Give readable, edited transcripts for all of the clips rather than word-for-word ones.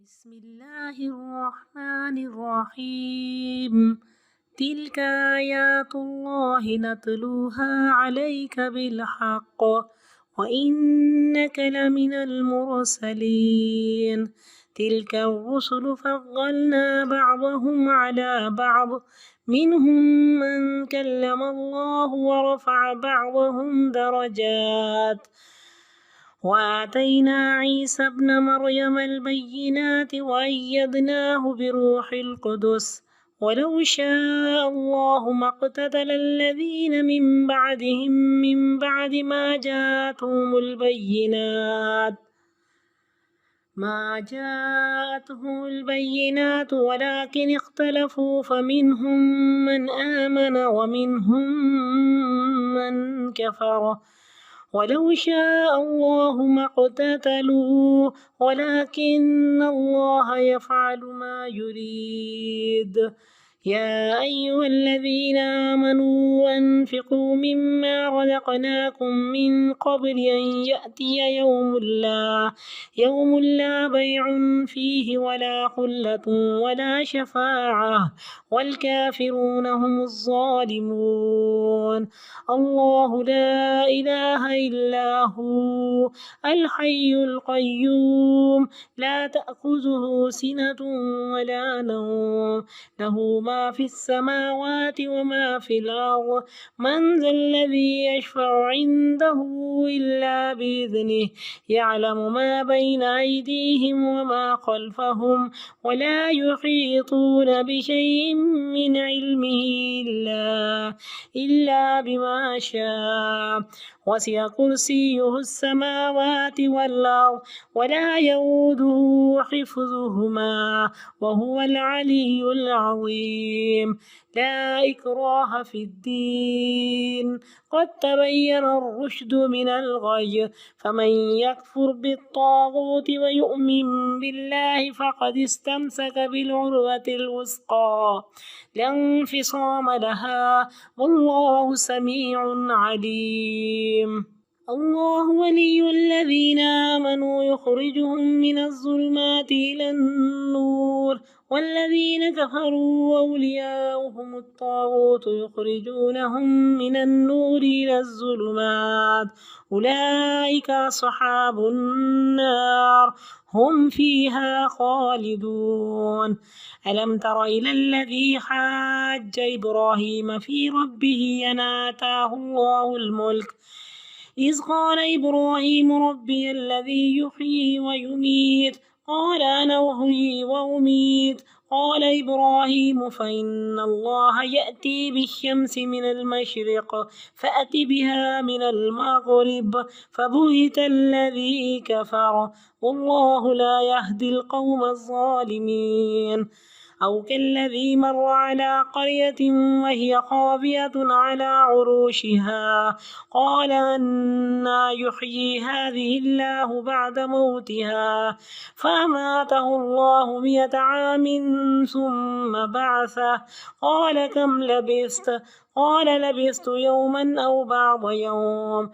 بسم الله الرحمن الرحيم. تلك آيات الله نتلوها عليك بالحق وإنك لمن المرسلين. تلك الرسل فضلنا بعضهم على بعض، منهم من كلم الله ورفع بعضهم درجات، وآتينا عيسى ابن مريم البينات وأيدناه بروح القدس. ولو شاء الله ما اقتتل الذين من بعدهم من بعد ما جاءتهم البينات ولكن اختلفوا، فمنهم من آمن ومنهم من كفر. ولو شاء الله ما اقتتلوا ولكن الله يفعل ما يريد. يا أيها الذين آمنوا أنفقوا مما رزقناكم من قبل أن يأتي يوم لا بيع فيه ولا خلة ولا شفاعة والكافرون هم الظالمون. الله لا إله إلا هو الحي القيوم، لا تأخذه سنة ولا نوم، له ما في السماوات وما في الأرض. من ذا الذي يشفع عنده إلا بإذنه، يعلم ما بين أيديهم وما خلفهم، ولا يحيطون بشيء من علمه إلا بما شاء. وسع كرسيه السماوات والأرض ولا يؤوده حفظهما وهو العلي العظيم. لا إكراه في الدين، قد تبين الرشد من الغي، فمن يكفر بالطاغوت ويؤمن بالله فقد استمسك بالعروة الوثقى لا انفصام لها، والله سميع عليم. الله ولي الذين آمنوا يخرجهم من الظلمات إلى النور، والذين كفروا أولياؤهم الطاغوت يخرجونهم من النور إلى الظلمات، أولئك أصحاب النار هم فيها خالدون. ألم تر إلى الذي حاج إبراهيم في ربه أن آتاه الله الملك، إذ قال إبراهيم ربي الذي يحيي ويميت، قال أنا أحيي وأميت. قال إبراهيم فإن الله يأتي بالشمس من المشرق فأت بها من المغرب، فبهت الذي كفر، والله لا يهدي القوم الظالمين. أو كالذي مر على قرية وهي خاوية على عروشها، قال أنى يحيي هذه الله بعد موتها، فأماته الله 100 عام ثم بعثه، قال كم لبثت؟ قال لبثت يوما أو بعض يوم.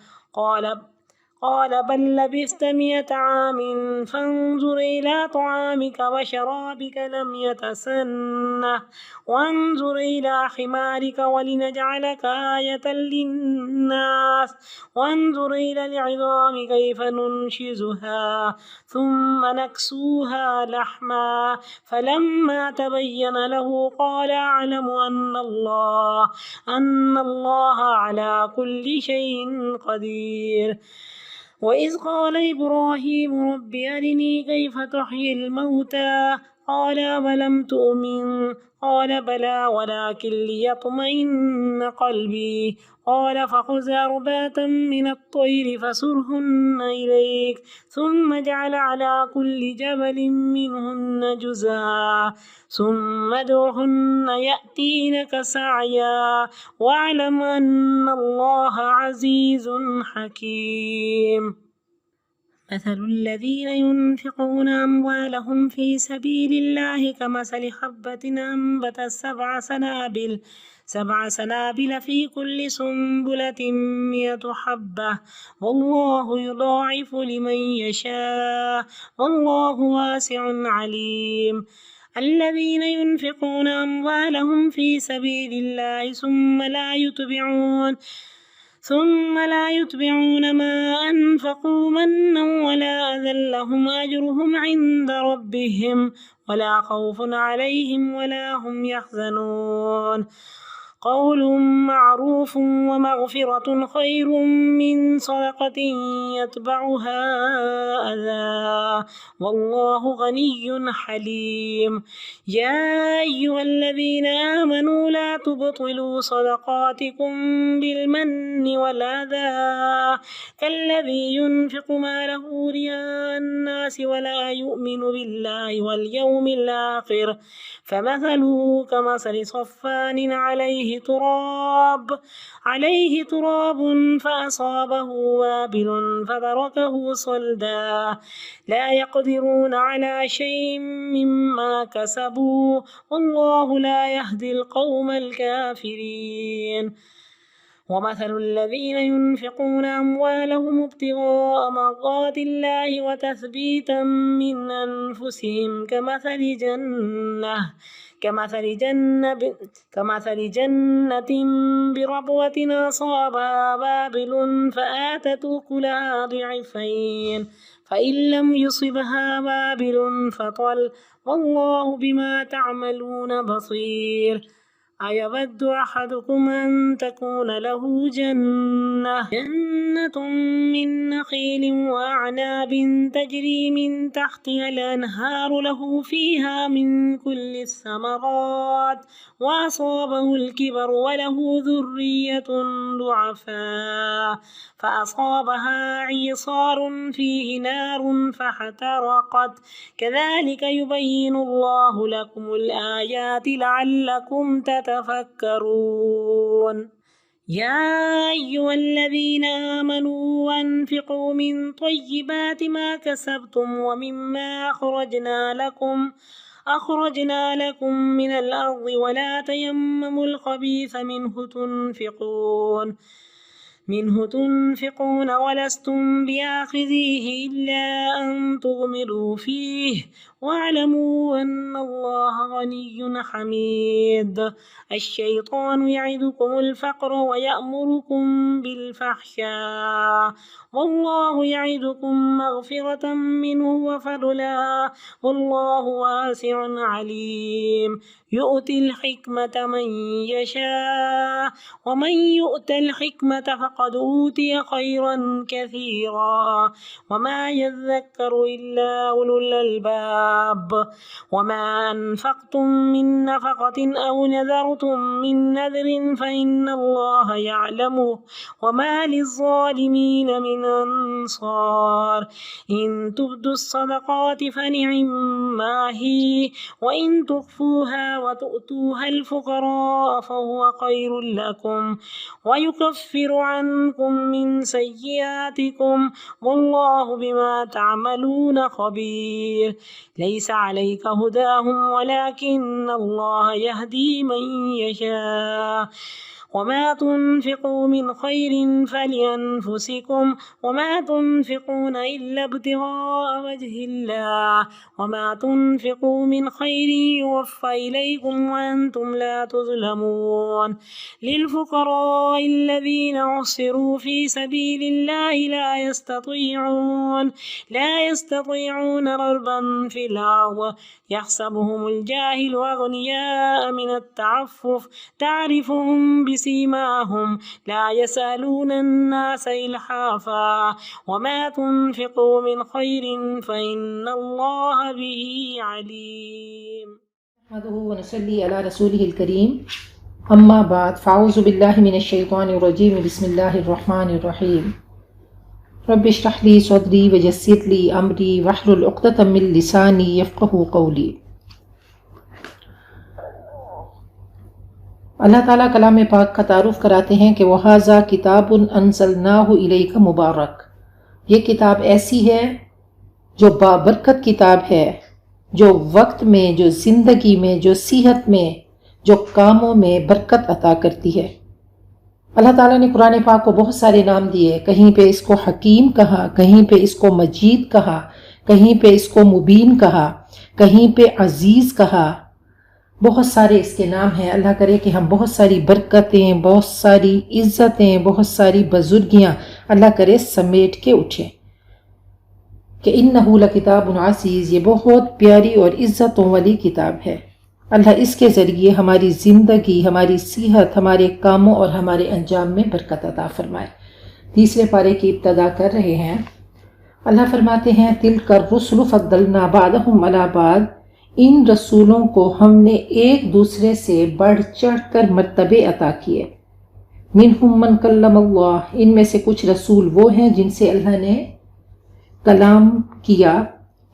قال بل لبثت 100 عام، فانظر إلى طعامك وشرابك لم يتسنه، وانظر إلى حمارك ولنجعلك آية للناس، وانظر إلى العظام كيف ننشزها ثم نكسوها لحما. فلما تبين له قال أعلم أن الله على كل شيء قدير. وإذ قال إبراهيم رب أرني كيف تحيي الموتى، قال أولم تؤمن؟ قال بلى ولكن ليطمئن قلبي. قال فخذ 4 من الطير فصرهن إليك، ثم اجعل على كل جبل منهن جزءا، ثم ادعهن يأتينك سعيا، واعلم أن الله عزيز حكيم. مثل الذين ينفقون أموالهم في سبيل الله كمثل حبة أنبتت سبع سنابل في كل سنبلة 100 حبة والله يضاعف لمن يشاء والله واسع عليم. الذين ينفقون أموالهم في سبيل الله ثم لا يتبعون ما أنفقوا منا ولا أذى لهم أجرهم عند ربهم ولا خوف عليهم ولا هم يحزنون. قول معروف ومغفرة خير من صدقة يتبعها أذى والله غني حليم. يا أيها الذين آمنوا لا تبطلوا صدقاتكم بالمن والأذى كالذي ينفق ماله رياء الناس ولا يؤمن بالله واليوم الآخر فمثله كمثل صفان عليه تراب فأصابه وابل فتركه صلدا لا يقدرون على شيء مما كسبوا والله لا يهدي القوم الكافرين. ومثل الذين ينفقون أموالهم ابتغاء مرضات الله وتثبيتا من أنفسهم كمثل جنة بربوة أصابها وابل فآتت أكلها ضعفين فإن لم يصبها وابل فطل والله بما تعملون بصير. أيود أحدكم أن تكون له جنة من نخيل وأعناب تجري من تحتها الأنهار له فيها من كل الثمرات وأصابه الكبر وله ذرية ضعفاء فأصابها إعصار فيه نار فاحترقت كذلك يبين الله لكم الآيات لعلكم تتفكرون. يا أيها الذين آمنوا أنفقوا من طيبات ما كسبتم ومما أخرجنا لكم من الأرض ولا تيمموا الخبيث منه تنفقون ولستم بآخذيه إلا أن تغمضوا فيه واعلموا أن الله غني حميد. الشيطان يعدكم الفقر ويأمركم بالفحشاء والله يعدكم مغفرة منه وفضلا والله واسع عليم. يؤتي الحكمة من يشاء ومن يؤت الحكمة فقد أوتي خيرا كثيرا وما يذكر إلا أولو الألباب. وما أنفقتم من نفقة أو نذرتم من نذر فإن الله يعلمه وما للظالمين من أنصار. إن تبدوا الصدقات فنعما هي وإن تخفوها وتؤتوها الفقراء فهو خير لكم ويكفر عنكم من سيئاتكم والله بما تعملون خبير. ليس عليك هداهم ولكن الله يهدي من يشاء. وما تنفقوا من خير فلأنفسكم وما تنفقون إلا ابتغاء وجه الله وما تنفقوا من خير يوفى إليكم وأنتم لا تظلمون. للفقراء الذين عسروا في سبيل الله لا يستطيعون ضربا في الأرض يحسبهم الجاهل أغنياء من التعفف تعرفهم بسيماهم لا يسألون الناس إلحافا وما تنفقوا من خير فإن الله به عليم. نحمده ونصلي على رسوله الكريم أما بعد فأعوذ بالله من الشيطان الرجيم بسم الله الرحمن الرحيم. رب اشرح لي صدري ويسر لي أمري واحلل عقدة من لساني يفقهوا قولي. اللہ تعالیٰ کلام پاک کا تعارف کراتے ہیں کہ وَهَذَا كِتَابٌ أَنزَلْنَاهُ إِلَيْكَ مُبَارَكٌ. یہ کتاب ایسی ہے جو بابرکت کتاب ہے، جو وقت میں، جو زندگی میں، جو صحت میں، جو کاموں میں برکت عطا کرتی ہے۔ اللہ تعالیٰ نے قرآن پاک کو بہت سارے نام دیے، کہیں پہ اس کو حکیم کہا، کہیں پہ اس کو مجید کہا، کہیں پہ اس کو مبین کہا، کہیں پہ عزیز کہا، بہت سارے اس کے نام ہیں۔ اللہ کرے کہ ہم بہت ساری برکتیں، بہت ساری عزتیں، بہت ساری بزرگیاں اللہ کرے سمیٹ کے اٹھیں کہ انہو لکتاب عزیز، یہ بہت پیاری اور عزتوں والی کتاب ہے۔ اللہ اس کے ذریعے ہماری زندگی، ہماری صحت، ہمارے کاموں اور ہمارے انجام میں برکت عطا فرمائے۔ تیسرے پارے کی ابتدا کر رہے ہیں۔ اللہ فرماتے ہیں تِلْكَ الرُّسُلُ فَضَّلْنَا بَعْضَهُمْ عَلَى بَعْضٍ، ان رسولوں کو ہم نے ایک دوسرے سے بڑھ چڑھ کر مرتبے عطا کیے۔ مِنْهُمْ مَنْ كَلَّمَ اللَّهُ، ان میں سے کچھ رسول وہ ہیں جن سے اللہ نے کلام کیا،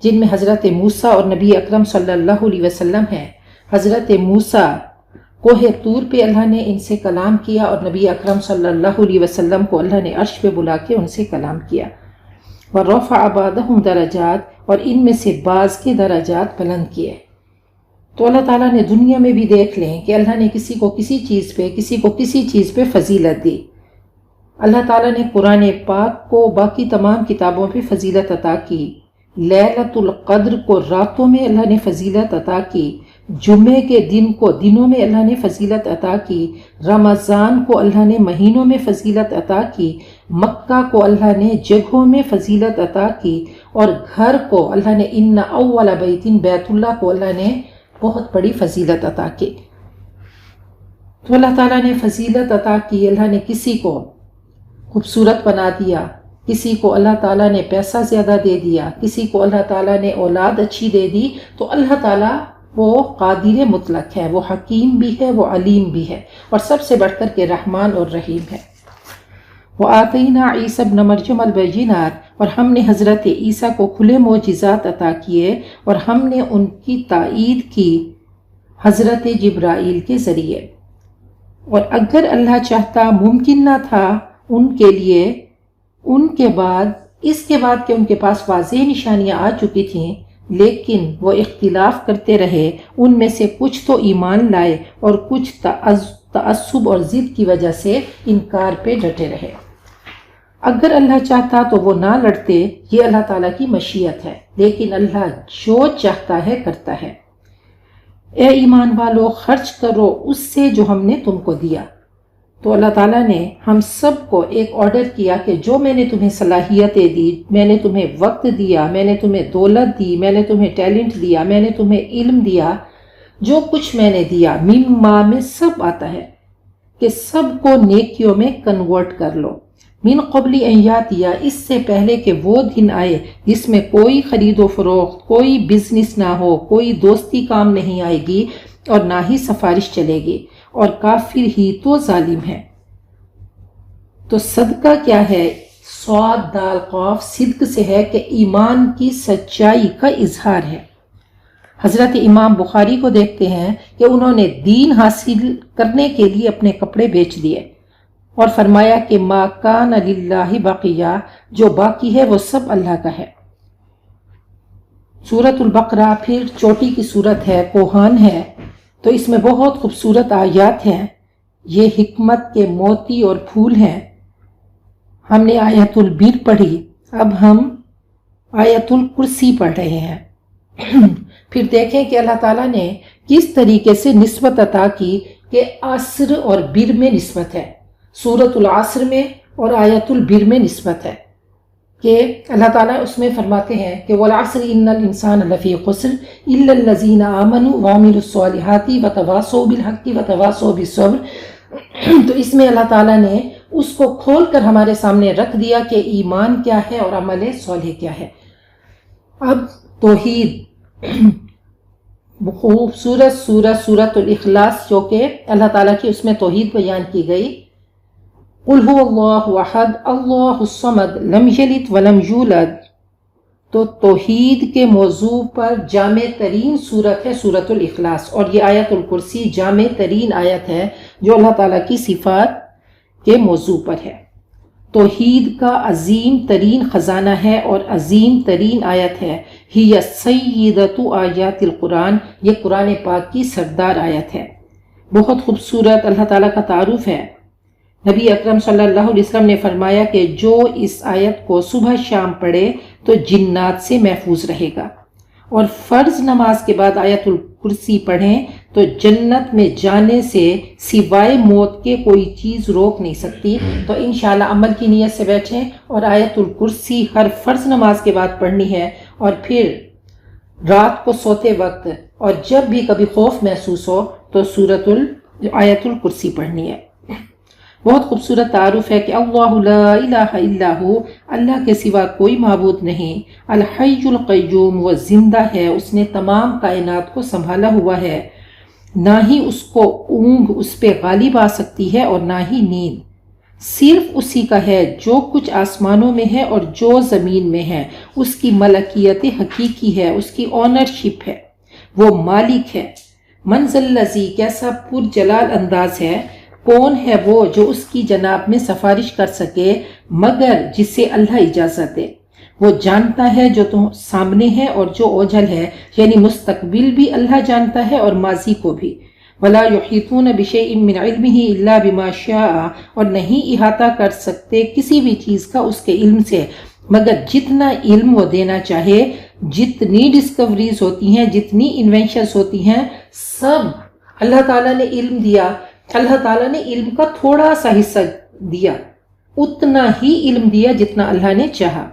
جن میں حضرت موسیٰ اور نبی اکرم صلی اللہ علیہ وسلم ہیں۔ حضرت موسیٰ کوہ طور پہ اللہ نے ان سے کلام کیا، اور نبی اکرم صلی اللہ علیہ وسلم کو اللہ نے عرش پہ بلا کے ان سے کلام کیا۔ وَرَفَعَ بَعْضَهُمْ دَرَجَاتٍ، اور ان میں سے بعض کے درجات بلند کیے۔ تو اللہ تعالیٰ نے دنیا میں بھی دیکھ لیں کہ اللہ نے کسی کو کسی چیز پہ، کسی کو کسی چیز پہ فضیلت دی۔ اللہ تعالیٰ نے قرآن پاک کو باقی تمام کتابوں پہ فضیلت عطا کی۔ لیلۃ القدر کو راتوں میں اللہ نے فضیلت عطا کی، جمعے کے دن کو دنوں میں اللہ نے فضیلت عطا کی، رمضان کو اللہ نے مہینوں میں فضیلت عطا کی، مکہ کو اللہ نے جگہوں میں فضیلت عطا کی، اور گھر کو اللہ نے ان اول بیت، بیت اللہ کو اللہ نے بہت بڑی فضیلت عطا کی۔ تو اللہ تعالیٰ نے فضیلت عطا کی۔ اللہ نے کسی کو خوبصورت بنا دیا، کسی کو اللہ تعالیٰ نے پیسہ زیادہ دے دیا، کسی کو اللہ تعالیٰ نے اولاد اچھی دے دی، تو اللہ تعالیٰ وہ قادر مطلق ہے، وہ حکیم بھی ہے، وہ علیم بھی ہے، اور سب سے بڑھ کر کے رحمان اور رحیم ہے۔ وَآتَيْنَا عِيسَى ابْنَ مَرْيَمَ الْبَيِّنَاتِ، اور ہم نے حضرت عیسیٰ کو کھلے معجزات عطا کیے، اور ہم نے ان کی تائید کی حضرت جبرائیل کے ذریعے۔ اور اگر اللہ چاہتا ممکن نہ تھا ان کے لیے، ان کے بعد، اس کے بعد کہ ان کے پاس واضح نشانیاں آ چکی تھیں، لیکن وہ اختلاف کرتے رہے، ان میں سے کچھ تو ایمان لائے اور کچھ تعصب اور ضد کی وجہ سے انکار پہ ڈٹے رہے۔ اگر اللہ چاہتا تو وہ نہ لڑتے، یہ اللہ تعالیٰ کی مشیت ہے، لیکن اللہ جو چاہتا ہے کرتا ہے۔ اے ایمان والو، خرچ کرو اس سے جو ہم نے تم کو دیا۔ تو اللہ تعالیٰ نے ہم سب کو ایک آرڈر کیا کہ جو میں نے تمہیں صلاحیتیں دی، میں نے تمہیں وقت دیا، میں نے تمہیں دولت دی، میں نے تمہیں ٹیلنٹ دیا، میں نے تمہیں علم دیا، جو کچھ میں نے دیا، مما میں سب آتا ہے کہ سب کو نیکیوں میں کنورٹ کر لو۔ من قبل ان یاتیا، اس سے پہلے کہ وہ دن آئے جس میں کوئی خرید و فروخت، کوئی بزنس نہ ہو، کوئی دوستی کام نہیں آئے گی، اور نہ ہی سفارش چلے گی، اور کافر ہی تو ظالم ہے۔ تو صدقہ کیا ہے؟ صاد دال قاف، صدق سے ہے کہ ایمان کی سچائی کا اظہار ہے۔ حضرت امام بخاری کو دیکھتے ہیں کہ انہوں نے دین حاصل کرنے کے لیے اپنے کپڑے بیچ دیے، اور فرمایا کہ ما کان للہ بقیہ، جو باقی ہے وہ سب اللہ کا ہے۔ سورۃ البقرہ پھر چوٹی کی سورت ہے، کوہان ہے، تو اس میں بہت خوبصورت آیات ہیں، یہ حکمت کے موتی اور پھول ہیں۔ ہم نے آیت البر پڑھی، اب ہم آیت الکرسی پڑھ رہے ہیں۔ پھر دیکھیں کہ اللہ تعالیٰ نے کس طریقے سے نسبت عطا کی کہ عصر اور بر میں نسبت ہے، سورۃ العصر میں اور آیت البر میں نسبت ہے، کہ اللہ تعالیٰ اس میں فرماتے ہیں کہ وَالْعَصْرِ إِنَّ الْإِنسَانَ لَفِي خُسْرٍ إِلَّا الَّذِينَ آمَنُوا وَعَمِلُوا الصَّالِحَاتِ وَتَوَاصَوْا بِالْحَقِّ وَتَوَاصَوْا بِالصَّبْرِ۔ تو اس میں اللہ تعالیٰ نے اس کو کھول کر ہمارے سامنے رکھ دیا کہ ایمان کیا ہے اور عمل صالح کیا ہے۔ اب توحید، خوبصورت سورۃ الاخلاص جو کہ اللہ تعالیٰ کی اس میں توحید بیان کی گئی۔ قُلْ هُوَ اللَّهُ أَحَدٌ اللَّهُ الصَّمَدُ لَمْ يَلِدْ وَلَمْ يُولَدْ۔ تو توحید کے موضوع پر جامع ترین سورت ہے سورۃ الاخلاص، اور یہ آیت الکرسی جامع ترین آیت ہے جو اللہ تعالیٰ کی صفات کے موضوع پر ہے۔ توحید کا عظیم ترین خزانہ ہے اور عظیم ترین آیت ہے۔ ہی سیدۃ آیات القرآن، یہ قرآن پاک کی سردار آیت ہے۔ بہت خوبصورت اللہ تعالیٰ کا تعارف ہے۔ نبی اکرم صلی اللہ علیہ وسلم نے فرمایا کہ جو اس آیت کو صبح شام پڑھے تو جنات سے محفوظ رہے گا، اور فرض نماز کے بعد آیت الکرسی پڑھیں تو جنت میں جانے سے سوائے موت کے کوئی چیز روک نہیں سکتی۔ تو انشاءاللہ عمل کی نیت سے بیٹھیں اور آیت الکرسی ہر فرض نماز کے بعد پڑھنی ہے، اور پھر رات کو سوتے وقت اور جب بھی کبھی خوف محسوس ہو تو آیت الکرسی پڑھنی ہے۔ بہت خوبصورت تعارف ہے کہ اللہ لا الہ الا ہو، اللہ کے سوا کوئی معبود نہیں، الحی القیوم، وہ زندہ ہے، اس نے تمام کائنات کو سنبھالا ہوا ہے، نہ ہی اس کو اونگ اس پہ غالب آ سکتی ہے اور نہ ہی نیند، صرف اسی کا ہے جو کچھ آسمانوں میں ہے اور جو زمین میں ہے، اس کی ملکیت حقیقی ہے، اس کی اونرشپ ہے، وہ مالک ہے۔ من ذا الذی، کیسا پرجلال انداز ہے، کون ہے وہ جو اس کی جناب میں سفارش کر سکے مگر جسے اللہ اجازت دے۔ وہ جانتا ہے جو تو سامنے ہے اور جو اوجھل ہے، یعنی مستقبل بھی اللہ جانتا ہے اور ماضی کو بھی۔ ولا یحیطون بشیء من علمہ الا بما شاء، اور نہیں احاطہ کر سکتے کسی بھی چیز کا اس کے علم سے مگر جتنا علم وہ دینا چاہے۔ جتنی ڈسکوریز ہوتی ہیں، جتنی انوینشنز ہوتی ہیں، سب اللہ تعالیٰ نے علم دیا، اللہ تعالیٰ نے علم کا تھوڑا سا حصہ دیا، اتنا ہی علم دیا جتنا اللہ نے چاہا۔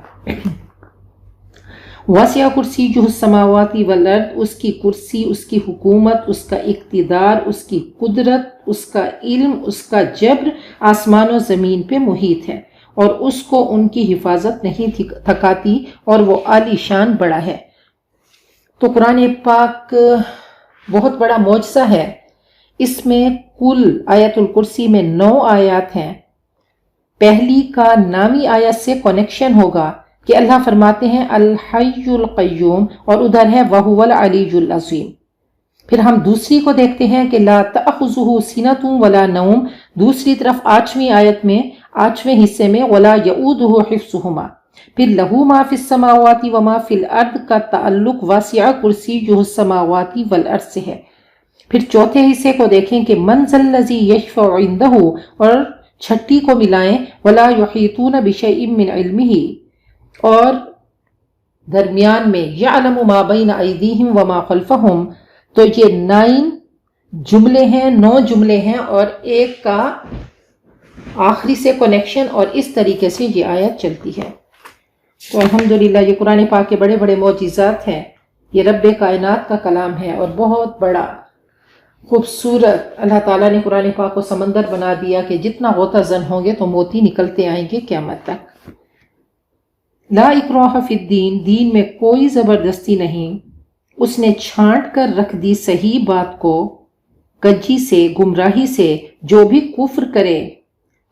واسع کرسیہ السماوات والارض، اس کی کرسی، اس کی حکومت، اس کا اقتدار، اس کی قدرت، اس کا علم، اس کا جبر آسمان و زمین پہ محیط ہے، اور اس کو ان کی حفاظت نہیں تھکاتی، اور وہ عالی شان بڑا ہے۔ تو قرآن پاک بہت بڑا معجزہ ہے۔ اس میں کل آیت الکرسی میں 9 آیات ہیں۔ پہلی کا نامی آیت سے کنیکشن ہوگا کہ اللہ فرماتے ہیں الحی القیوم، اور ادھر ہے وَهُوَ الْعَلِيُّ الْعَظِيمُ۔ پھر ہم دوسری کو دیکھتے ہیں کہ لا تأخذہ سنۃ ولا نوم، دوسری طرف 8ویں آیت میں 8ویں حصے میں ولا یؤودہ حفظہما۔ پھر لہو ما فی السماوات وما فی الارض کا تعلق واسع کرسیہ السماوات والارض سے ہے۔ پھر چوتھے حصے کو دیکھیں کہ من ذا الذی یشفع عندہ، اور چھٹی کو ملائیں ولا یحیطون بشیء من علمہ، اور درمیان میں یعلم ما بین ایدیہم وما خلفہم۔ تو یہ 9 جملے ہیں، 9 جملے ہیں، اور ایک کا آخری سے کنیکشن، اور اس طریقے سے یہ آیت چلتی ہے۔ تو الحمدللہ یہ قرآن پاک کے بڑے بڑے معجزات ہیں، یہ رب کائنات کا کلام ہے، اور بہت بڑا خوبصورت اللہ تعالیٰ نے قرآن پاک کو سمندر بنا دیا کہ جتنا غوطہ زن ہوں گے تو موتی نکلتے آئیں گے قیامت تک۔ لا اکراہ فی الدین، دین میں کوئی زبردستی نہیں، اس نے چھانٹ کر رکھ دی صحیح بات کو کجی سے، گمراہی سے۔ جو بھی کفر کرے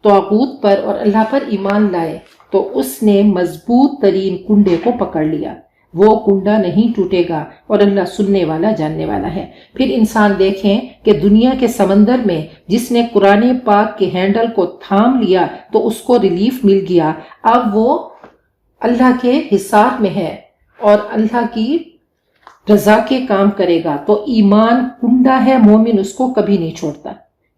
طاغوت پر اور اللہ پر ایمان لائے تو اس نے مضبوط ترین کنڈے کو پکڑ لیا، وہ کنڈا نہیں ٹوٹے گا، اور اللہ سننے والا جاننے والا ہے۔ پھر انسان دیکھیں کہ دنیا کے سمندر میں جس نے قرآن پاک کے ہینڈل کو تھام لیا تو اس کو ریلیف مل گیا، اب وہ اللہ کے حصار میں ہے اور اللہ کی رضا کے کام کرے گا۔ تو ایمان کنڈا ہے، مومن اس کو کبھی نہیں چھوڑتا۔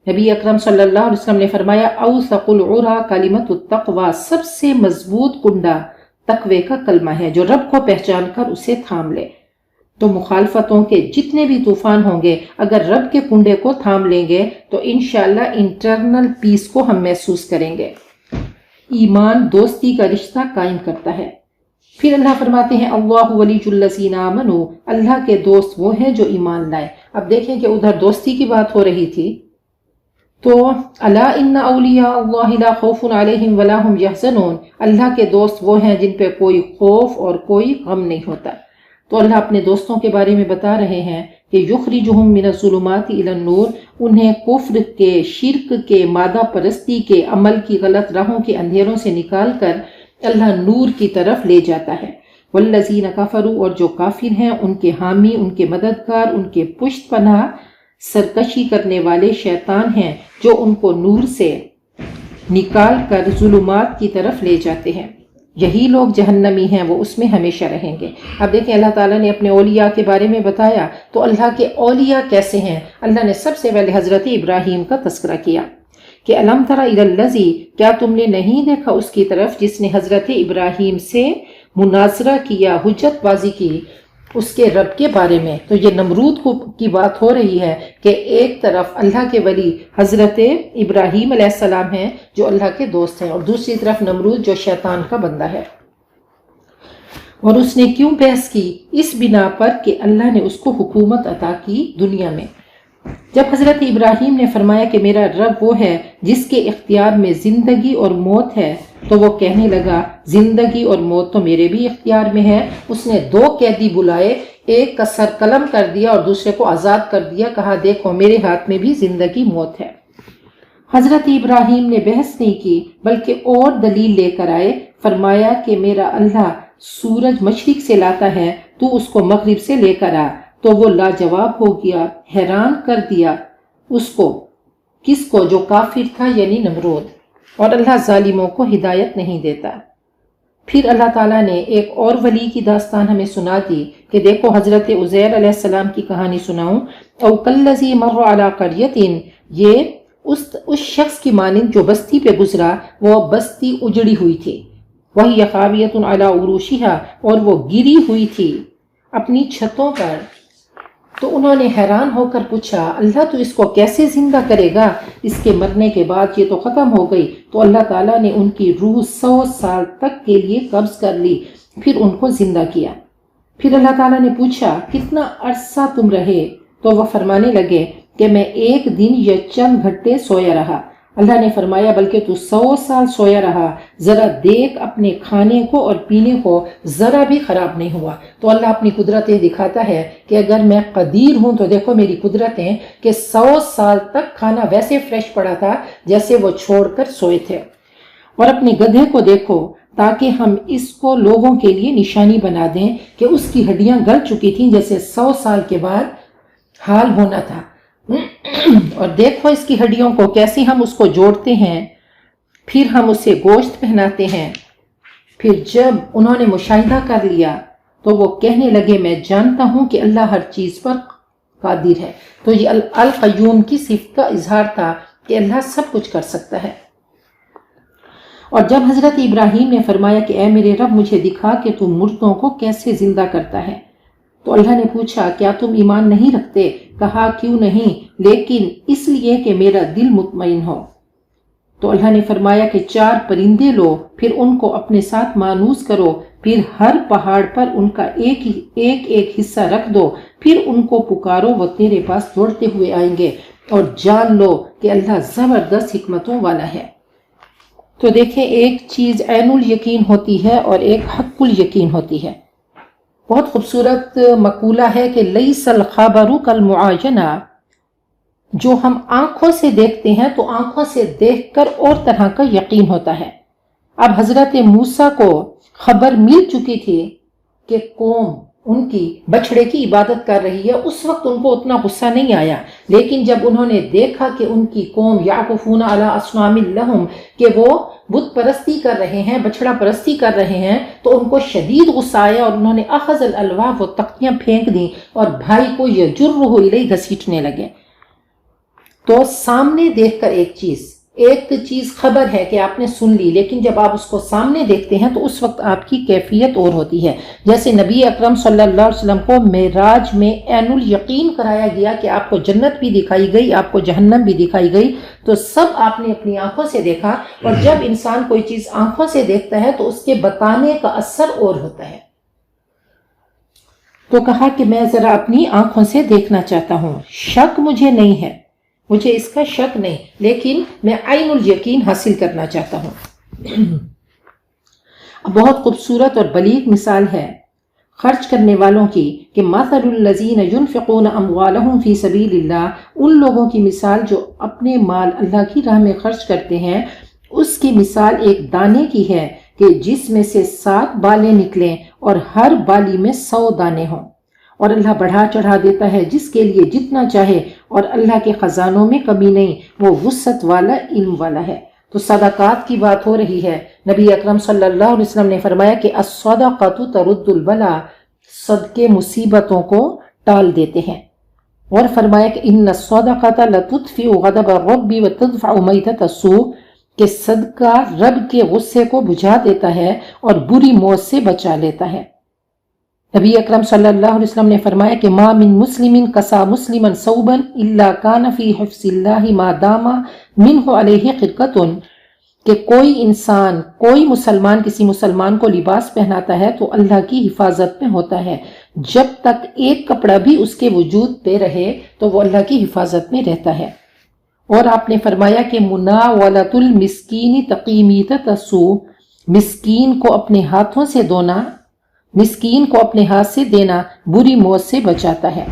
نبی اکرم صلی اللہ علیہ وسلم نے فرمایا اوثق العرى کلمۃ التقوی، سب سے مضبوط کنڈا تقوی کا کلمہ ہے جو رب کو پہچان کر اسے تھام لے۔ تو مخالفتوں کے جتنے بھی طوفان ہوں گے، اگر رب کے کنڈے کو تھام لیں گے تو انشاءاللہ انٹرنل پیس کو ہم محسوس کریں گے۔ ایمان دوستی کا رشتہ قائم کرتا ہے۔ پھر اللہ فرماتے ہیں اللہ ولی الذین آمنوا، اللہ کے دوست وہ ہیں جو ایمان لائے۔ اب دیکھیں کہ ادھر دوستی کی بات ہو رہی تھی، تو الا ان اولیاء اللہ لا خوف علیہم ولا هم یحزنون، اللہ کے دوست وہ ہیں جن پہ کوئی خوف اور کوئی غم نہیں ہوتا۔ تو اللہ اپنے دوستوں کے بارے میں بتا رہے ہیں کہ یخرجہم من الظلمات الی النور، انہیں کفر کے، شرک کے، مادہ پرستی کے، عمل کی غلط راہوں کے اندھیروں سے نکال کر اللہ نور کی طرف لے جاتا ہے۔ والذین کفروا، اور جو کافر ہیں ان کے حامی، ان کے مددگار، ان کے پشت پناہ سرکشی کرنے والے شیطان ہیں جو ان کو نور سے نکال کر ظلمات کی طرف لے جاتے ہیں۔ یہی لوگ جہنمی ہیں، وہ اس میں ہمیشہ رہیں گے۔ اب دیکھیں اللہ تعالیٰ نے اپنے اولیاء کے بارے میں بتایا، تو اللہ کے اولیاء کیسے ہیں؟ اللہ نے سب سے پہلے حضرت ابراہیم کا تذکرہ کیا کہ الم تر الی الذی، کیا تم نے نہیں دیکھا اس کی طرف جس نے حضرت ابراہیم سے مناظرہ کیا، حجت بازی کی اس کے رب کے بارے میں۔ تو یہ نمرود کی بات ہو رہی ہے کہ ایک طرف اللہ کے ولی حضرت ابراہیم علیہ السلام ہیں جو اللہ کے دوست ہیں، اور دوسری طرف نمرود جو شیطان کا بندہ ہے۔ اور اس نے کیوں بحث کی؟ اس بنا پر کہ اللہ نے اس کو حکومت عطا کی دنیا میں۔ جب حضرت ابراہیم نے فرمایا کہ میرا رب وہ ہے جس کے اختیار میں زندگی اور موت ہے، تو وہ کہنے لگا زندگی اور موت تو میرے بھی اختیار میں ہے۔ اس نے 2 قیدی بلائے، ایک کا سر قلم کر دیا اور دوسرے کو آزاد کر دیا، کہا دیکھو میرے ہاتھ میں بھی زندگی موت ہے۔ حضرت ابراہیم نے بحث نہیں کی بلکہ اور دلیل لے کر آئے، فرمایا کہ میرا اللہ سورج مشرق سے لاتا ہے، تو اس کو مغرب سے لے کر آ۔ تو وہ لاجواب ہو گیا، حیران کر دیا اس کو، کس کو؟ جو کافر تھا یعنی نمرود۔ اور اللہ ظالموں کو ہدایت نہیں دیتا۔ پھر اللہ تعالیٰ نے ایک اور ولی کی داستان ہمیں سنا دی کہ دیکھو حضرت عزیر علیہ السلام کی کہانی سناؤں۔ او کالذی مر علی قریۃ، یہ اس شخص کی مانند جو بستی پہ گزرا، وہ بستی اجڑی ہوئی تھی، وہی خاویۃ علی عروشہا، اور وہ گری ہوئی تھی اپنی چھتوں پر۔ تو انہوں نے حیران ہو کر پوچھا اللہ تو اس کو کیسے زندہ کرے گا؟ اس کے مرنے کے بعد یہ تو ختم ہو گئی۔ تو اللہ تعالیٰ نے ان کی روح 100 سال تک کے لیے قبض کر لی، پھر ان کو زندہ کیا۔ پھر اللہ تعالیٰ نے پوچھا کتنا عرصہ تم رہے؟ تو وہ فرمانے لگے کہ میں 1 دن یا چند گھنٹے سویا رہا۔ اللہ نے فرمایا بلکہ تو 100 سال سویا رہا، ذرا دیکھ اپنے کھانے کو اور پینے کو، ذرا بھی خراب نہیں ہوا۔ تو اللہ اپنی قدرتیں دکھاتا ہے کہ اگر میں قدیر ہوں تو دیکھو میری قدرتیں، کہ 100 سال تک کھانا ویسے فریش پڑا تھا جیسے وہ چھوڑ کر سوئے تھے۔ اور اپنے گدھے کو دیکھو تاکہ ہم اس کو لوگوں کے لیے نشانی بنا دیں کہ اس کی ہڈیاں گل چکی تھیں جیسے 100 سال کے بعد حال ہونا تھا۔ اور دیکھو اس کی ہڈیوں کو کیسے ہم اس کو جوڑتے ہیں، پھر ہم اسے گوشت پہناتے ہیں۔ پھر جب انہوں نے مشاہدہ کر لیا تو وہ کہنے لگے میں جانتا ہوں کہ اللہ ہر چیز پر قادر ہے۔ تو یہ القیوم کی صفت کا اظہار تھا کہ اللہ سب کچھ کر سکتا ہے۔ اور جب حضرت ابراہیم نے فرمایا کہ اے میرے رب مجھے دکھا کہ تم مردوں کو کیسے زندہ کرتا ہے، تو اللہ نے پوچھا کیا تم ایمان نہیں رکھتے؟ کہا کیوں نہیں، لیکن اس لیے کہ میرا دل مطمئن ہو۔ تو اللہ نے فرمایا کہ 4 پرندے لو، پھر ان کو اپنے ساتھ مانوس کرو، پھر ہر پہاڑ پر ان کا ایک حصہ رکھ دو، پھر ان کو پکارو، وہ تیرے پاس دوڑتے ہوئے آئیں گے، اور جان لو کہ اللہ زبردست حکمتوں والا ہے۔ تو دیکھیں ایک چیز عین الیقین ہوتی ہے اور ایک حق الیقین ہوتی ہے۔ بہت خوبصورت مقولہ ہے کہ لیس الخبر کالمعاینہ، جو ہم آنکھوں سے دیکھتے ہیں تو آنکھوں سے دیکھ کر اور طرح کا یقین ہوتا ہے۔ اب حضرت موسیٰ کو خبر مل چکی تھی کہ قوم ان کی بچھڑے کی عبادت کر رہی ہے، اس وقت ان کو اتنا غصہ نہیں آیا، لیکن جب انہوں نے دیکھا کہ ان کی قوم یعکفون علی اصنام لہم، کہ وہ بت پرستی کر رہے ہیں، بچڑا پرستی کر رہے ہیں، تو ان کو شدید غصہ آیا اور انہوں نے اخذ الالواح، وہ تختیاں پھینک دیں اور بھائی کو یجرہ الیہ گھسیٹنے لگے۔ تو سامنے دیکھ کر ایک چیز خبر ہے کہ آپ نے سن لی، لیکن جب آپ اس کو سامنے دیکھتے ہیں تو اس وقت آپ کی کیفیت اور ہوتی ہے۔ جیسے نبی اکرم صلی اللہ علیہ وسلم کو معراج میں عین الیقین کرایا گیا کہ آپ کو جنت بھی دکھائی گئی، آپ کو جہنم بھی دکھائی گئی، تو سب آپ نے اپنی آنکھوں سے دیکھا۔ اور جب انسان کوئی چیز آنکھوں سے دیکھتا ہے تو اس کے بتانے کا اثر اور ہوتا ہے۔ تو کہا کہ میں ذرا اپنی آنکھوں سے دیکھنا چاہتا ہوں، شک مجھے نہیں ہے، مجھے اس کا شک نہیں، لیکن میں عین الیقین حاصل کرنا چاہتا ہوں۔ بہت خوبصورت اور بلیغ مثال ہے خرچ کرنے والوں کی کہ مثل الذین ينفقون اموالهم فی سبیل اللہ، ان لوگوں کی مثال جو اپنے مال اللہ کی راہ میں خرچ کرتے ہیں، اس کی مثال ایک دانے کی ہے کہ جس میں سے 7 بالیں نکلیں اور ہر بالی میں 100 دانے ہوں، اور اللہ بڑھا چڑھا دیتا ہے جس کے لیے جتنا چاہے، اور اللہ کے خزانوں میں کمی نہیں، وہ وسعت والا علم والا ہے۔ تو صدقات کی بات ہو رہی ہے۔ نبی اکرم صلی اللہ علیہ وسلم نے فرمایا کہ الصدقۃ ترد البلا، صدقے مصیبتوں کو ٹال دیتے ہیں، اور فرمایا کہ ان الصدقۃ لتطفئ غضب الرب وتدفع میتۃ السوء، کہ صدقہ رب کے غصے کو بجھا دیتا ہے اور بری موت سے بچا لیتا ہے۔ نبی اکرم صلی اللہ علیہ وسلم نے فرمایا کہ ما من مسلم کسا مسلما ثوبا الا کان فی حفظ اللہ ما دام منہ علیہ خرقۃ، کہ کوئی انسان، کوئی مسلمان کسی مسلمان کو لباس پہناتا ہے تو اللہ کی حفاظت میں ہوتا ہے، جب تک ایک کپڑا بھی اس کے وجود پہ رہے تو وہ اللہ کی حفاظت میں رہتا ہے۔ اور آپ نے فرمایا کہ مناولۃ المسکین تقی میتۃ السوء، مسکین کو اپنے ہاتھوں سے دونا، مسکین کو اپنے ہاتھ سے دینا بری موت سے بچاتا ہے۔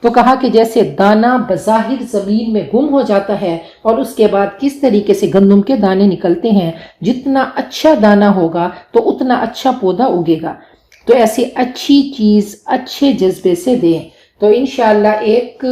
تو کہا کہ جیسے دانہ بظاہر زمین میں گم ہو جاتا ہے اور اس کے بعد کس طریقے سے گندم کے دانے نکلتے ہیں، جتنا اچھا دانہ ہوگا تو اتنا اچھا پودا اگے گا، تو ایسی اچھی چیز اچھے جذبے سے دیں۔ تو انشاءاللہ ایک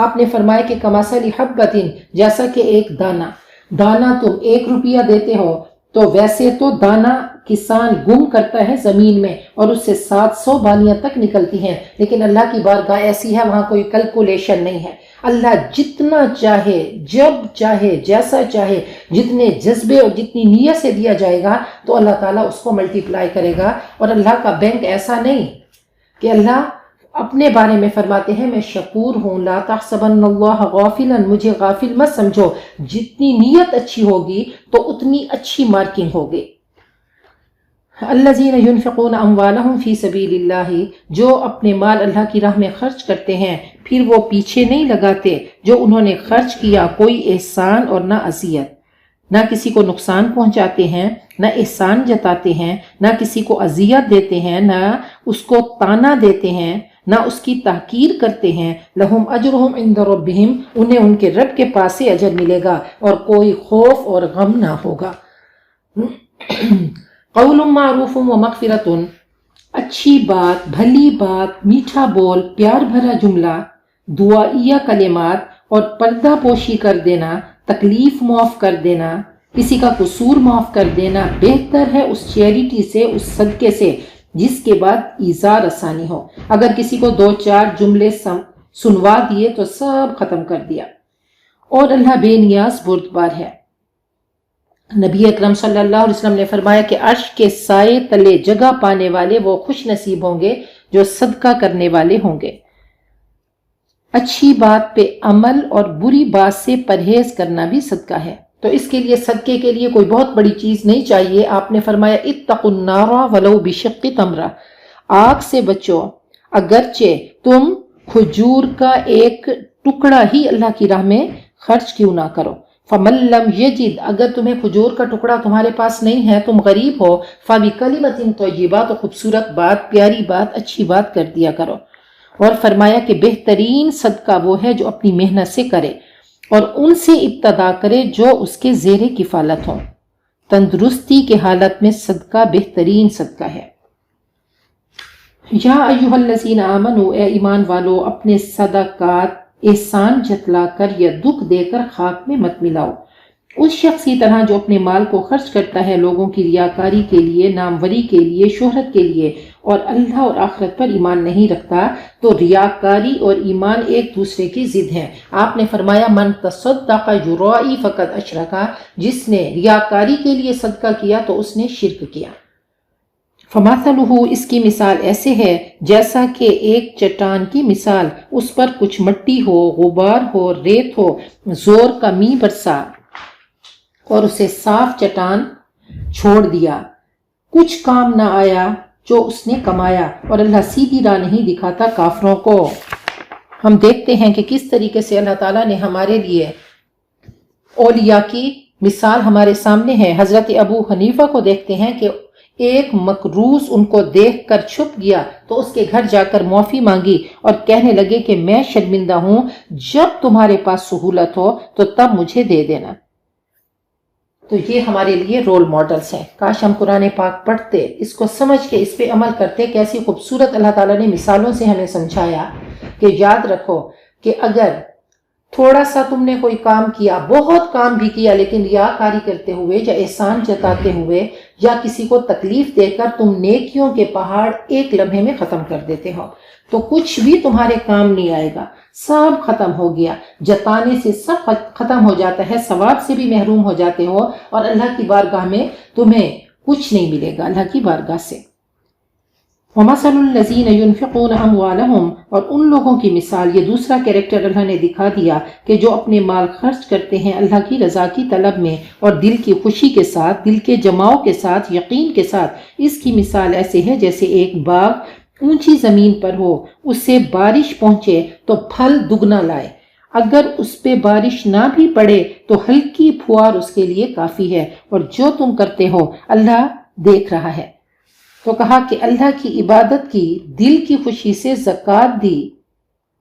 آپ نے فرمایا کہ کمثل حبۃ، جیسا کہ ایک دانہ تم 1 روپیہ دیتے ہو تو ویسے تو دانہ کسان گم کرتا ہے زمین میں اور اس سے 700 بالیاں تک نکلتی ہیں، لیکن اللہ کی بارگاہ ایسی ہے، وہاں کوئی کیلکولیشن نہیں ہے۔ اللہ جتنا چاہے، جب چاہے، جیسا چاہے، جتنے جذبے اور جتنی نیت سے دیا جائے گا تو اللہ تعالیٰ اس کو ملٹیپلائی کرے گا۔ اور اللہ کا بینک ایسا نہیں کہ اللہ اپنے بارے میں فرماتے ہیں میں شکور ہوں، لا تحسبن اللہ غافلا، مجھے غافل مت سمجھو، جتنی نیت اچھی ہوگی تو اتنی اچھی مارکنگ ہوگی۔ الذین ينفقون اموالهم فی سبیل اللہ، جو اپنے مال اللہ کی راہ میں خرچ کرتے ہیں پھر وہ پیچھے نہیں لگاتے جو انہوں نے خرچ کیا، کوئی احسان اور نہ اذیت، نہ کسی کو نقصان پہنچاتے ہیں، نہ احسان جتاتے ہیں، نہ کسی کو اذیت دیتے ہیں، نہ اس کو طعنہ دیتے ہیں، نہ اس کی تحقیر کرتے ہیں۔ لہم اجرہم عند ربہم، انہیں ان کے رب کے پاس سے اجر ملے گا اور کوئی خوف اور غم نہ ہوگا۔ قول معروف و مغفرت، اچھی بات، بھلی بات، میٹھا بول، پیار بھرا جملہ، دعائیہ کلمات اور پردہ پوشی کر دینا، تکلیف معاف کر دینا، کسی کا قصور معاف کر دینا بہتر ہے اس چیریٹی سے، اس صدقے سے جس کے بعد ایذا رسانی ہو۔ اگر کسی کو 2-4 جملے سنوا دیے تو سب ختم کر دیا۔ اور اللہ بے نیاز بردبار ہے۔ نبی اکرم صلی اللہ علیہ وسلم نے فرمایا کہ عرش کے سائے تلے جگہ پانے والے وہ خوش نصیب ہوں گے جو صدقہ کرنے والے ہوں گے۔ اچھی بات پہ عمل اور بری بات سے پرہیز کرنا بھی صدقہ ہے۔ تو اس کے لیے صدقے کے لیے کوئی بہت بڑی چیز نہیں چاہیے۔ آپ نے فرمایا اتقوا النار ولو بشق تمرہ، آگ سے بچو اگرچہ تم کھجور کا ایک ٹکڑا ہی اللہ کی راہ میں خرچ کیوں نہ کرو۔ فمن لم یجد، اگر تمہیں کھجور کا ٹکڑا تمہارے پاس نہیں ہے، تم غریب ہو، فبکلمۃ طیبہ، تو خوبصورت بات، پیاری بات، اچھی بات کر دیا کرو۔ اور فرمایا کہ بہترین صدقہ وہ ہے جو اپنی محنت سے کرے اور ان سے ابتدا کرے جو اس کے زیر کفالت ہوں۔ تندرستی کے حالت میں صدقہ بہترین صدقہ ہے۔ یا ایھا الذین آمنوا، اے ایمان والو، اپنے صدقات احسان جتلا کر یا دکھ دے کر خاک میں مت ملاؤ۔ اس شخص کی طرح جو اپنے مال کو خرچ کرتا ہے لوگوں کی ریاکاری کے لیے، ناموری کے لیے، شہرت کے لیے، اور اللہ اور آخرت پر ایمان نہیں رکھتا، تو ریاکاری اور ایمان ایک دوسرے کی ضد ہیں۔ آپ نے فرمایا من تصدق یرائی فقد اشرکا، جس نے ریاکاری کے لیے صدقہ کیا تو اس نے شرک کیا۔ فمثلہ، اس کی مثال ایسے ہے جیسا کہ ایک چٹان کی مثال، اس پر کچھ مٹی ہو، غبار ہو، ریت ہو، زور کا می برسا اور اسے صاف چٹان چھوڑ دیا، کچھ کام نہ آیا جو اس نے کمایا، اور اللہ سیدھی راہ نہیں دکھاتا کافروں کو۔ ہم دیکھتے ہیں کہ کس طریقے سے اللہ تعالیٰ نے ہمارے لیے اولیاء کی مثال ہمارے سامنے ہے۔ حضرت ابو حنیفہ کو دیکھتے ہیں کہ ایک مکروز ان کو دیکھ کر چھپ گیا تو اس کے گھر جا کر معافی مانگی اور کہنے لگے کہ میں شرمندہ ہوں، جب تمہارے پاس سہولت ہو تو تب مجھے دے دینا۔ تو یہ ہمارے لیے رول ماڈلز ہیں۔ کاش ہم قرآن پاک پڑھتے، اس کو سمجھ کے اس پہ عمل کرتے۔ کیسی خوبصورت اللہ تعالیٰ نے مثالوں سے ہمیں سمجھایا کہ یاد رکھو کہ اگر تھوڑا سا تم نے کوئی کام کیا، بہت کام بھی کیا، لیکن ریاکاری کرتے ہوئے یا احسان جتاتے ہوئے یا کسی کو تکلیف دے کر تم نیکیوں کے پہاڑ ایک لمحے میں ختم کر دیتے ہو، تو کچھ بھی تمہارے کام نہیں آئے گا، سب ختم ہو گیا، جتانے سے سب ختم ہو جاتا ہے، ثواب سے بھی محروم ہو جاتے ہو، اور اللہ کی بارگاہ میں تمہیں کچھ نہیں ملے گا اللہ کی بارگاہ سے۔ وَمَثَلُ الَّذِينَ يُنْفِقُونَ أَمْوَالَهُمْ، اور ان لوگوں کی مثال، یہ دوسرا کریکٹر اللہ نے دکھا دیا کہ جو اپنے مال خرچ کرتے ہیں اللہ کی رضا کی طلب میں اور دل کی خوشی کے ساتھ، دل کے جماؤ کے ساتھ، یقین کے ساتھ۔ اس کی مثال ایسے ہے جیسے ایک باغ اونچی زمین پر ہو، اس سے بارش پہنچے تو پھل دگنا لائے، اگر اس پہ بارش نہ بھی پڑے تو ہلکی پھوار اس کے لیے کافی ہے، اور جو تم کرتے ہو اللہ دیکھ رہا ہے۔ تو کہا کہ اللہ کی عبادت کی، دل کی خوشی سے زکوٰۃ دی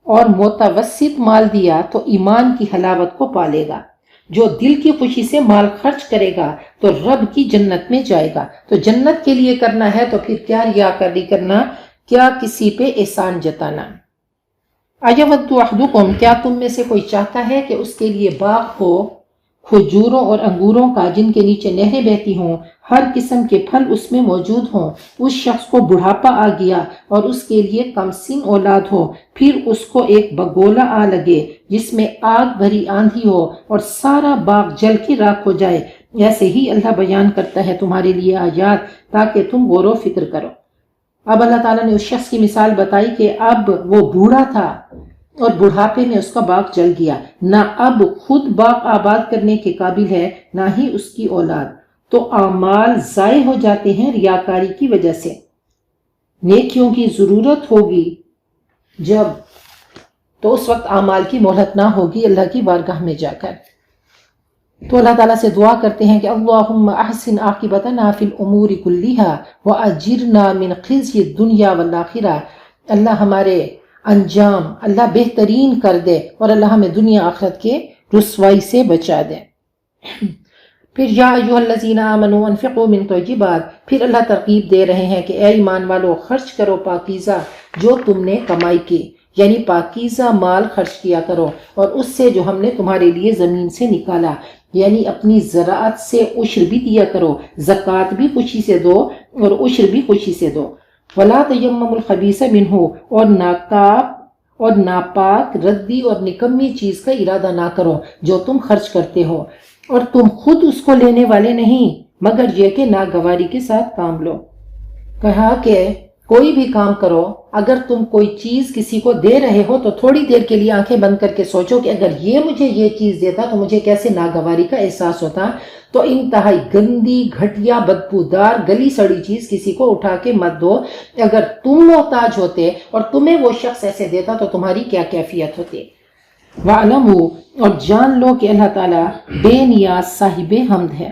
اور متوسط مال دیا تو ایمان کی حلاوت کو پالے گا۔ جو دل کی خوشی سے مال خرچ کرے گا تو رب کی جنت میں جائے گا۔ تو جنت کے لیے کرنا ہے تو پھر کیا ریاکاری کرنا، کیا کسی پہ احسان جتانا۔ اَیَوَدُّ أَحَدُکُم، کیا تم میں سے کوئی چاہتا ہے کہ اس کے لیے باغ ہو کھجوروں اور انگوروں کا جن کے نیچے نہریں بہتی ہوں، ہر قسم کے پھل اس میں موجود ہوں، اس شخص کو بڑھاپا آ گیا اور اس کے لیے کم سن اولاد ہو، پھر اس کو ایک بگولا آ لگے جس میں آگ بھری آندھی ہو اور سارا باغ جل کے راکھ ہو جائے۔ ایسے ہی اللہ بیان کرتا ہے تمہارے لیے آیات تاکہ تم غور و فکر کرو۔ اب اللہ تعالیٰ نے اس شخص کی مثال بتائی کہ اب وہ بوڑھا تھا اور بڑھاپے میں اس کا باغ جل گیا، نہ اب خود باغ آباد کرنے کے قابل ہے نہ ہی اس کی اولاد، تو اعمال ضائع ہو جاتے ہیں ریاکاری کی وجہ سے۔ نیکیوں کی ضرورت ہوگی جب، تو اس وقت اعمال کی مہلت نہ ہوگی اللہ کی بارگاہ میں جا کر۔ تو اللہ تعالیٰ سے دعا کرتے ہیں کہ اللہم احسن عاقبتنا فی الامور کلیہا واجرنا من خزی الدنیا والآخرہ، اللہ ہمارے انجام اللہ بہترین کر دے اور اللہ ہمیں دنیا آخرت کے رسوائی سے بچا دے۔ پھر یا ایھا الذین آمنوا انفقوا من طیبات، پھر اللہ ترغیب دے رہے ہیں کہ اے ایمان والو خرچ کرو پاکیزہ جو تم نے کمائی کی، یعنی پاکیزہ مال خرچ کیا کرو، اور اس سے جو ہم نے تمہارے لیے زمین سے نکالا، یعنی اپنی زراعت سے عشر بھی دیا کرو، زکوٰۃ بھی خوشی سے دو اور عشر بھی خوشی سے دو۔ وَلَا تَيَمَّمُوا الْخَبِيثَ مِنْهُ، اور ناپاک ردی اور نکمی چیز کا ارادہ نہ کرو جو تم خرچ کرتے ہو، اور تم خود اس کو لینے والے نہیں مگر یہ کہ ناگواری کے ساتھ کام لو۔ کہا کہ کوئی بھی کام کرو، اگر تم کوئی چیز کسی کو دے رہے ہو تو تھوڑی دیر کے لیے آنکھیں بند کر کے سوچو کہ اگر یہ مجھے یہ چیز دیتا تو مجھے کیسے ناگواری کا احساس ہوتا۔ تو انتہائی گندی، گھٹیا، بدبودار، گلی سڑی چیز کسی کو اٹھا کے مت دو۔ اگر تم محتاج ہوتے اور تمہیں وہ شخص ایسے دیتا تو تمہاری کیا کیفیت ہوتی۔ وَاعْلَمُوا، اور جان لو کہ اللہ تعالیٰ بے نیاز صاحب حمد ہے۔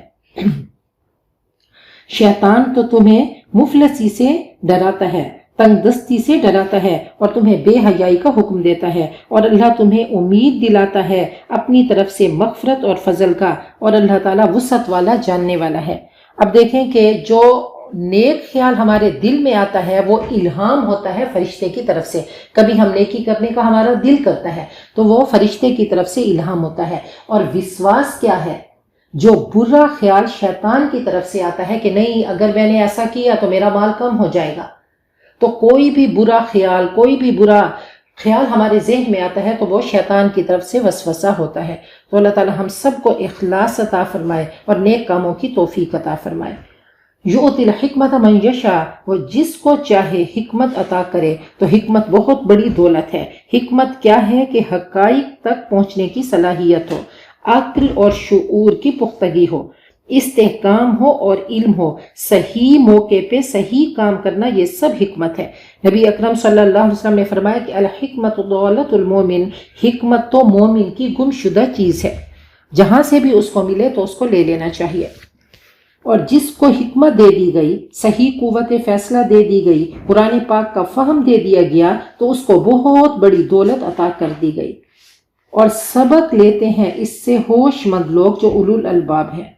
شیطان تو تمہیں مفلسی سے ڈراتا ہے، تنگ دستی سے ڈراتا ہے اور تمہیں بے حیائی کا حکم دیتا ہے، اور اللہ تمہیں امید دلاتا ہے اپنی طرف سے مغفرت اور فضل کا، اور اللہ تعالیٰ وسعت والا جاننے والا ہے۔ اب دیکھیں کہ جو نیک خیال ہمارے دل میں آتا ہے وہ الہام ہوتا ہے فرشتے کی طرف سے۔ کبھی ہم نیکی کرنے کا ہمارا دل کرتا ہے تو وہ فرشتے کی طرف سے الہام ہوتا ہے۔ اور وشواس کیا ہے؟ جو برا خیال شیطان کی طرف سے آتا ہے کہ نہیں، اگر میں نے ایسا کیا تو میرا مال کم ہو جائے گا۔ تو کوئی بھی برا خیال ہمارے ذہن میں آتا ہے تو وہ شیطان کی طرف سے وسوسہ ہوتا ہے۔ تو اللہ تعالی ہم سب کو اخلاص عطا فرمائے اور نیک کاموں کی توفیق عطا فرمائے۔ یؤتی الحکمت من یشاء، وہ جس کو چاہے حکمت عطا کرے۔ تو حکمت بہت بڑی دولت ہے۔ حکمت کیا ہے کہ حقائق تک پہنچنے کی صلاحیت ہو، عقل اور شعور کی پختگی ہو، استحکام ہو اور علم ہو، صحیح موقع پہ صحیح کام کرنا، یہ سب حکمت ہے۔ نبی اکرم صلی اللہ علیہ وسلم نے فرمایا کہ الحکمت دولت المومن، حکمت تو مومن کی گم شدہ چیز ہے، جہاں سے بھی اس کو ملے تو اس کو لے لینا چاہیے۔ اور جس کو حکمت دے دی گئی، صحیح قوت فیصلہ دے دی گئی، قرآن پاک کا فہم دے دیا گیا تو اس کو بہت بڑی دولت عطا کر دی گئی۔ اور سبق لیتے ہیں اس سے ہوش مند لوگ جو اولو الالباب ہیں۔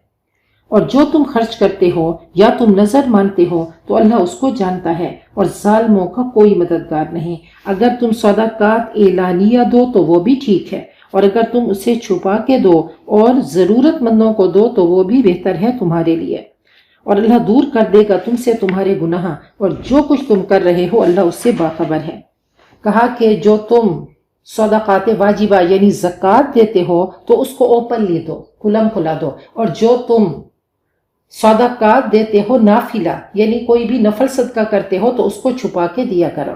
اور جو تم خرچ کرتے ہو یا تم نظر مانتے ہو تو اللہ اس کو جانتا ہے، اور ظالموں کا کوئی مددگار نہیں۔ اگر تم صدقات اعلانیہ دو تو وہ بھی ٹھیک ہے، اور اگر تم اسے چھپا کے دو اور ضرورت مندوں کو دو تو وہ بھی بہتر ہے تمہارے لیے، اور اللہ دور کر دے گا تم سے تمہارے گناہ، اور جو کچھ تم کر رہے ہو اللہ اس سے باخبر ہے۔ کہا کہ جو تم صدقات واجبہ یعنی زکوٰۃ دیتے ہو تو اس کو اوپنلی دو، کھلم کھلا دو، اور جو تم صدقات دیتے ہو نافلہ یعنی کوئی بھی نفل صدقہ کرتے ہو تو اس کو چھپا کے دیا کرو،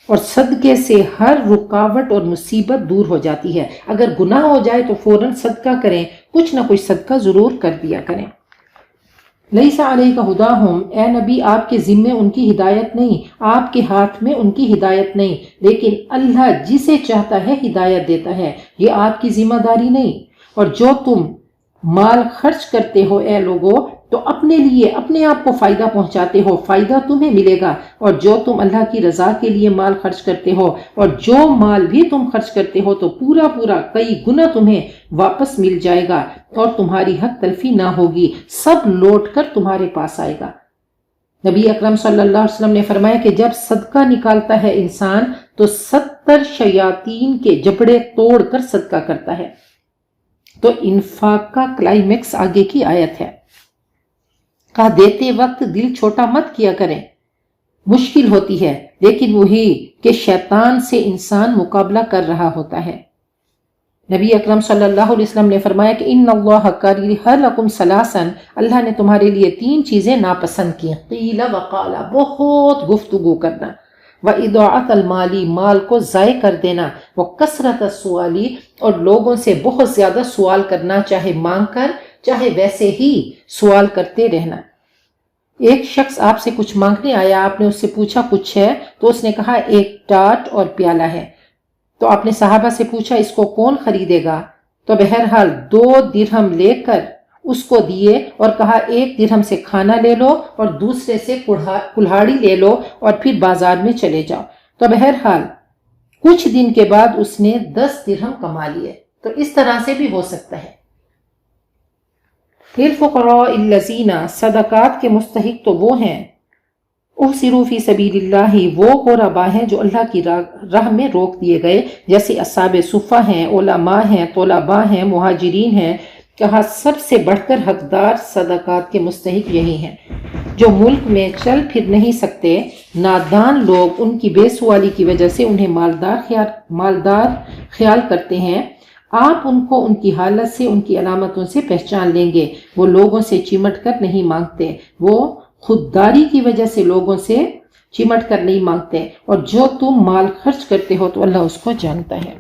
اور صدقے سے ہر رکاوٹ اور مصیبت دور ہو جاتی ہے۔ اگر گناہ ہو جائے تو فوراً صدقہ کریں، کچھ نہ کچھ صدقہ ضرور کر دیا کریں۔ لیس علیک ہداہم، اے نبی آپ کے ذمے ان کی ہدایت نہیں، آپ کے ہاتھ میں ان کی ہدایت نہیں، لیکن اللہ جسے چاہتا ہے ہدایت دیتا ہے، یہ آپ کی ذمہ داری نہیں۔ اور جو تم مال خرچ کرتے ہو اے لوگو تو اپنے لیے اپنے آپ کو فائدہ پہنچاتے ہو، فائدہ تمہیں ملے گا، اور جو تم اللہ کی رضا کے لیے مال خرچ کرتے ہو اور جو مال بھی تم خرچ کرتے ہو تو پورا کئی گنا تمہیں واپس مل جائے گا اور تمہاری حق تلفی نہ ہوگی، سب لوٹ کر تمہارے پاس آئے گا۔ نبی اکرم صلی اللہ علیہ وسلم نے فرمایا کہ جب صدقہ نکالتا ہے انسان تو 70 شیاطین کے جبڑے توڑ کر صدقہ کرتا ہے۔ تو انفاق کا کلائمیکس آگے کی آیت ہے۔ کہا دیتے وقت دل چھوٹا مت کیا کریں، مشکل ہوتی ہے، لیکن وہی کہ شیطان سے انسان مقابلہ کر رہا ہوتا ہے۔ نبی اکرم صلی اللہ علیہ وسلم نے فرمایا کہ ان اللہ کریہ لکم ثلاثا، اللہ نے تمہارے لیے 3 چیزیں ناپسند کی، قیل وقال، بہت گفتگو کرنا، وَإِضَاعَةَ الْمَالِ، مال کو ضائع کر دینا، وَكَثْرَةَ السُّؤَالِ، اور لوگوں سے بہت زیادہ سوال کرنا، چاہے مانگ کر چاہے ویسے ہی سوال کرتے رہنا۔ ایک شخص آپ سے کچھ مانگنے آیا، آپ نے اس سے پوچھا کچھ ہے تو اس نے کہا ایک ٹاٹ اور پیالہ ہے، تو آپ نے صحابہ سے پوچھا اس کو کون خریدے گا؟ تو بہرحال 2 درہم لے کر اس کو دیے اور کہا 1 درہم سے کھانا لے لو اور دوسرے سے کلہاڑی لے لو اور پھر بازار میں چلے جاؤ۔ تو بہرحال کچھ دن کے بعد اس نے 10 درہم کما لیے۔ تو اس طرح سے بھی ہو سکتا ہے۔ للفقراء الذین، صدقات کے مستحق تو وہ ہیں، احصروا فی سبیل اللہ، وہ غربا ہیں جو اللہ کی راہ میں روک دیے گئے، جیسے اصحاب صفہ ہیں، علماء ہیں، طلباء ہیں، مہاجرین ہیں۔ کہا سب سے بڑھ کر حقدار صدقات کے مستحق یہی ہیں جو ملک میں چل پھر نہیں سکتے، نادان لوگ ان کی بے سوالی کی وجہ سے انہیں مالدار خیال کرتے ہیں۔ آپ ان کو ان کی حالت سے، ان کی علامتوں سے پہچان لیں گے، وہ لوگوں سے چمٹ کر نہیں مانگتے، وہ خودداری کی وجہ سے لوگوں سے چمٹ کر نہیں مانگتے، اور جو تم مال خرچ کرتے ہو تو اللہ اس کو جانتا ہے۔